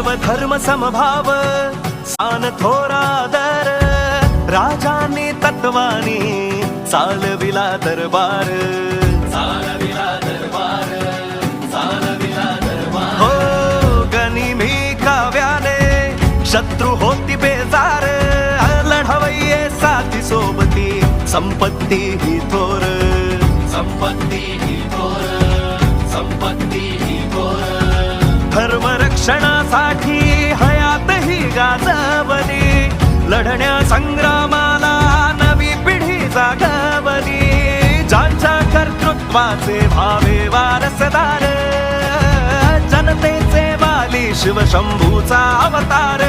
सर्वधर्म समभाव सान थोरादर राजांनी तत्वानी चालविला दरबार हो गनिमी काव्याने शत्रू होती बेजार लढवये साथी सोबती संपत्ती ही थोर धर्म रक्षणासाठी हयात ही गाजवली लढण्या संग्रामाला नवी पिढी जागवली ज्यांच्या कर्तृत्वाचे भावे वारसदार जनतेचे वाली शिवशंभूचा अवतार